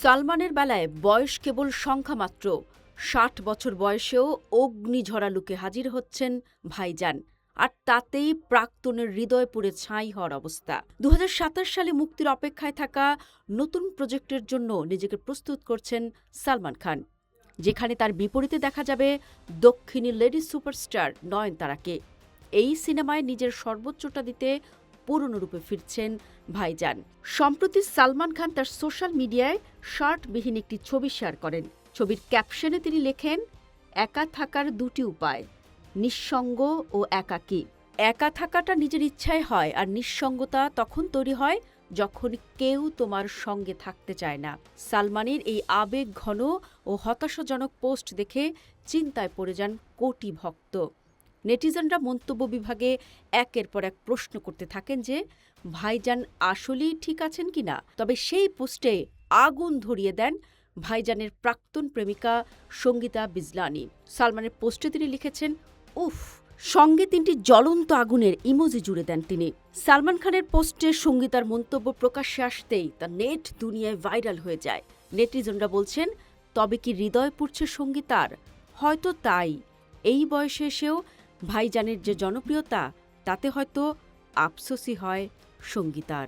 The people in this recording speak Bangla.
সালমানের বেলায় বয়স কেবল সংখ্যা মাত্র। ৬০ বছর বয়সেও অগ্নিঝরা লুকে হাজির হচ্ছেন ভাইজান। আর তাতেই প্রাক্তনের হৃদয় পুড়ে ছাই হওয়ার অবস্থা। ২০২৭ সালে মুক্তির অপেক্ষায় থাকা নতুন প্রজেক্টের জন্য নিজেকে প্রস্তুত করছেন সালমান খান, যেখানে তার বিপরীতে দেখা যাবে দক্ষিণী লেডি সুপারস্টার নয়নতারাকে। এই সিনেমায় নিজের সর্বোচ্চটা দিতে পূর্ণরূপে ফিরছেন ভাইজান। সম্প্রতি সালমান খান তার সোশ্যাল মিডিয়ায় শার্টবিহীন একটি ছবি শেয়ার করেন। ছবির ক্যাপশনে তিনি লেখেন, একা থাকার দুটি উপায়, নিঃসঙ্গ ও একাকী। একা থাকাটা নিজের ইচ্ছায় হয়, আর নিঃসঙ্গতা তখন তৈরি হয় যখন কেউ তোমার সঙ্গে থাকতে চায় না। সালমানের এই আবেগ ঘন ও হতাশাজনক পোস্ট দেখে চিন্তায় পড়ে যান কোটি ভক্ত। নেটিজেনরা মন্তব্য বিভাগে একের পর এক প্রশ্ন করতে থাকেন যে ভাইজান আসলেই ঠিক আছেন কিনা। তবে সেই পোস্টে আগুন ধরিয়ে দেন ভাইজানের প্রাক্তন প্রেমিকা সঙ্গীতা বিজলানি। সালমানের পোস্টে তিনি লিখেছেন, উফ, সঙ্গে ৩টি জ্বলন্ত আগুনের ইমোজি জুড়ে দেন তিনি। সালমান খানের পোস্টে সঙ্গীতার মন্তব্য প্রকাশ্যে আসতেই তা নেট দুনিয়ায় ভাইরাল হয়ে যায়। নেটিজনরা বলছেন, তবে কি হৃদয় পুড়ছে সঙ্গীতার? হয়তো তাই। এই বয়সে এসেও ভাইজানের যে জনপ্রিয়তা, তাতে হয়তো আফসোসই হয় সঙ্গীতার।